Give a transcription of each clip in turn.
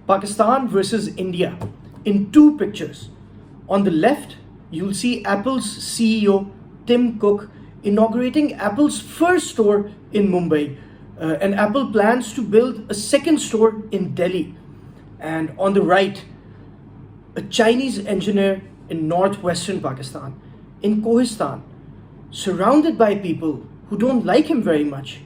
Pakistan versus India in two pictures. On the left, you'll see Apple's CEO Tim Cook inaugurating Apple's first store in Mumbai, and Apple plans to build a second store in Delhi. And on the right, a Chinese engineer in northwestern Pakistan, in Kohistan, surrounded by people who don't like him very much.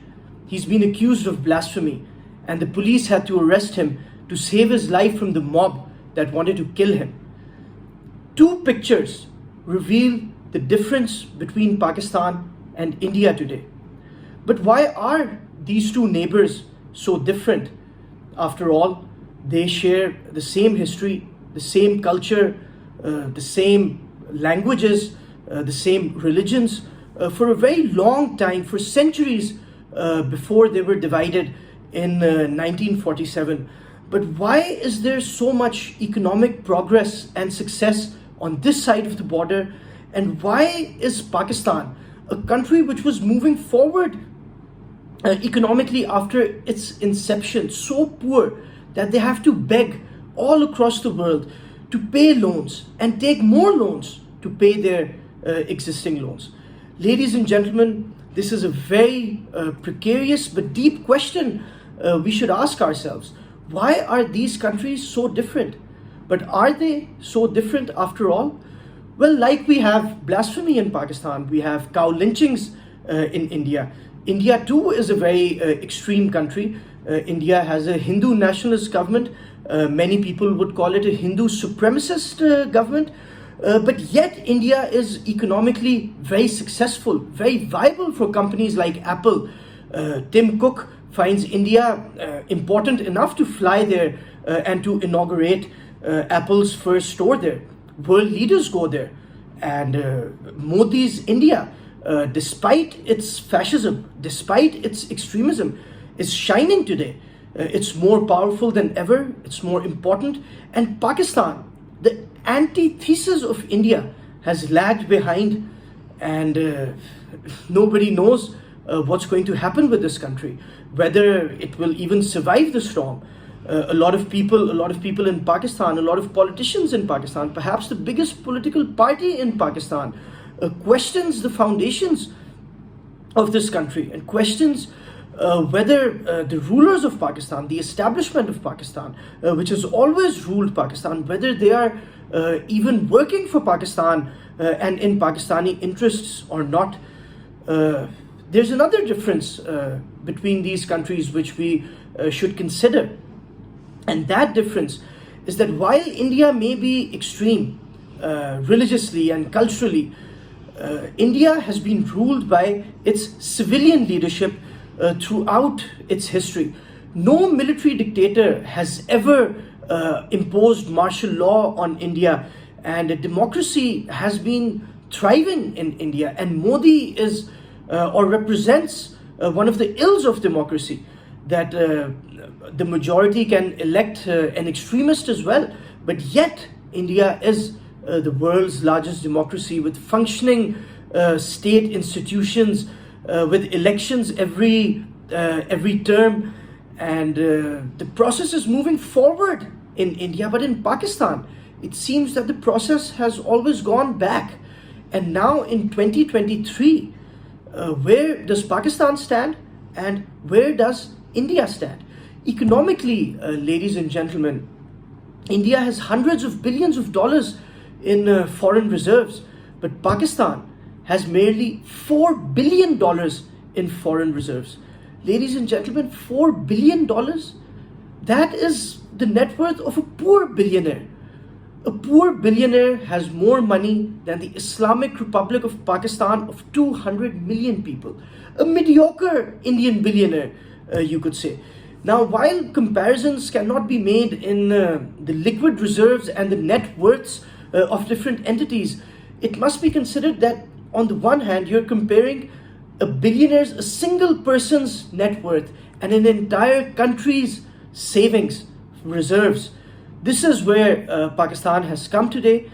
He's been accused of blasphemy, and the police had to arrest him to save his life from the mob that wanted to kill him. Two pictures reveal the difference between Pakistan and India today. But why are these two neighbors so different? After all, they share the same history, the same culture, the same languages, the same religions for a very long time, for centuries before they were divided in 1947. But why is there so much economic progress and success on this side of the border? And why is Pakistan, a country which was moving forward economically after its inception, so poor that they have to beg all across the world to pay loans and take more loans to pay their existing loans? Ladies and gentlemen, this is a very precarious but deep question we should ask ourselves. Why are these countries so different? But are they so different after all? Well, like we have blasphemy in Pakistan, we have cow lynchings in India. India too is a very extreme country. India has a Hindu nationalist government. Many people would call it a Hindu supremacist government. But yet India is economically very successful, very viable for companies like Apple. Tim Cook finds India important enough to fly there and to inaugurate Apple's first store there. World leaders go there. And Modi's India, despite its fascism, despite its extremism, is shining today. It's more powerful than ever. It's more important. And Pakistan, the antithesis of India, has lagged behind, and nobody knows what's going to happen with this country, whether it will even survive the storm. A lot of people in Pakistan, a lot of politicians in Pakistan, perhaps the biggest political party in Pakistan, questions the foundations of this country and questions whether the rulers of Pakistan, the establishment of Pakistan, which has always ruled Pakistan, whether they are even working for Pakistan and in Pakistani interests or not. There's another difference between these countries which we should consider. And that difference is that while India may be extreme religiously and culturally, India has been ruled by its civilian leadership throughout its history. No military dictator has ever imposed martial law on India, and democracy has been thriving in India. And Modi is or represents one of the ills of democracy, that the majority can elect an extremist as well. But yet India is the world's largest democracy, with functioning state institutions, with elections every term, and the process is moving forward in India. But in Pakistan, it seems that the process has always gone back. And now in 2023, where does Pakistan stand, and where does India stand? Economically, ladies and gentlemen, India has hundreds of billions of dollars in foreign reserves, but Pakistan has merely $4 billion in foreign reserves. Ladies and gentlemen, $4 billion? That is the net worth of a poor billionaire. A poor billionaire has more money than the Islamic Republic of Pakistan of 200 million people. A mediocre Indian billionaire, you could say. Now, while comparisons cannot be made in the liquid reserves and the net worths of different entities, it must be considered that on the one hand, you're comparing a single person's net worth and an entire country's savings reserves. This is where Pakistan has come today.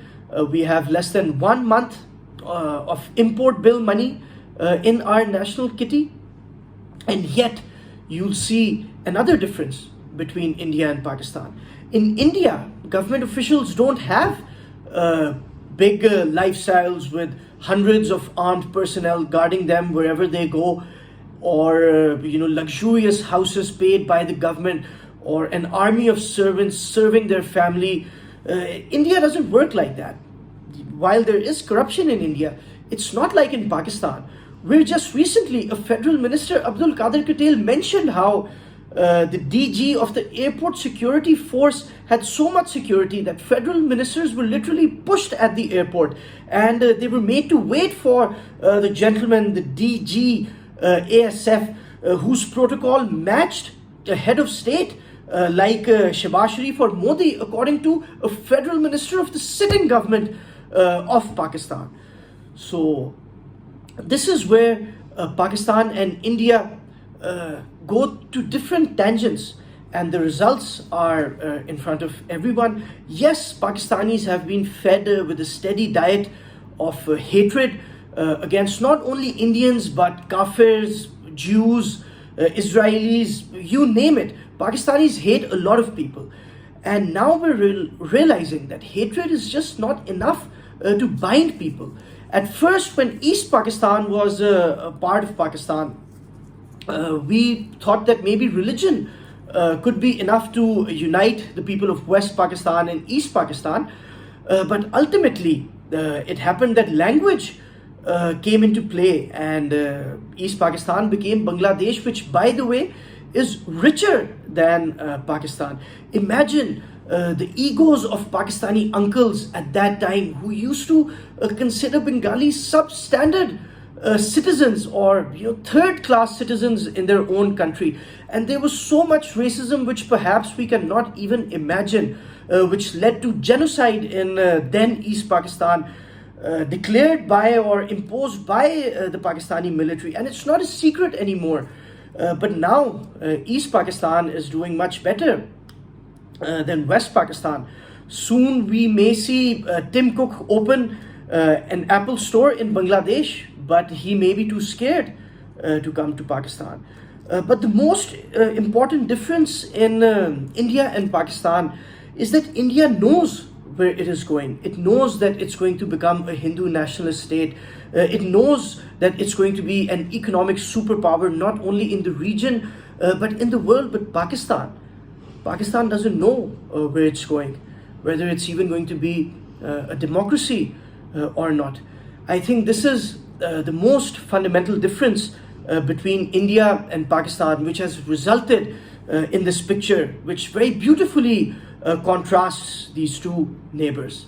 We have less than 1 month of import bill money in our national kitty, and yet you'll see another difference between India and Pakistan. In India, government officials don't have big lifestyles with hundreds of armed personnel guarding them wherever they go, or luxurious houses paid by the government, or an army of servants serving their family. India doesn't work like that. While there is corruption in India, it's not like in Pakistan, where just recently a federal minister, Abdul Qadir Patel, mentioned how the DG of the airport security force had so much security that federal ministers were literally pushed at the airport, and they were made to wait for the gentleman, the DG ASF, whose protocol matched a head of state like Shehbaz Sharif or Modi, according to a federal minister of the sitting government of Pakistan. So this is where Pakistan and India go to different tangents, and the results are in front of everyone. Yes, Pakistanis have been fed with a steady diet of hatred against not only Indians but Kafirs, Jews, Israelis, you name it. Pakistanis hate a lot of people, and now we're realizing that hatred is just not enough to bind people. At first, when East Pakistan was a part of Pakistan, we thought that maybe religion could be enough to unite the people of West Pakistan and East Pakistan, but ultimately it happened that language came into play, and East Pakistan became Bangladesh, which, by the way, is richer than Pakistan. Imagine the egos of Pakistani uncles at that time, who used to consider Bengalis substandard citizens, or third-class citizens in their own country. And there was so much racism which perhaps we cannot even imagine, which led to genocide in then East Pakistan, declared by or imposed by the Pakistani military. And it's not a secret anymore. But now East Pakistan is doing much better than West Pakistan. Soon we may see Tim Cook open an Apple store in Bangladesh, but he may be too scared to come to Pakistan. But the most important difference in India and Pakistan is that India knows where it is going. It knows that it's going to become a Hindu nationalist state. It knows that it's going to be an economic superpower, not only in the region, but in the world. But Pakistan doesn't know where it's going, whether it's even going to be a democracy or not. I think this is the most fundamental difference between India and Pakistan, which has resulted in this picture, which very beautifully contrasts these two neighbors.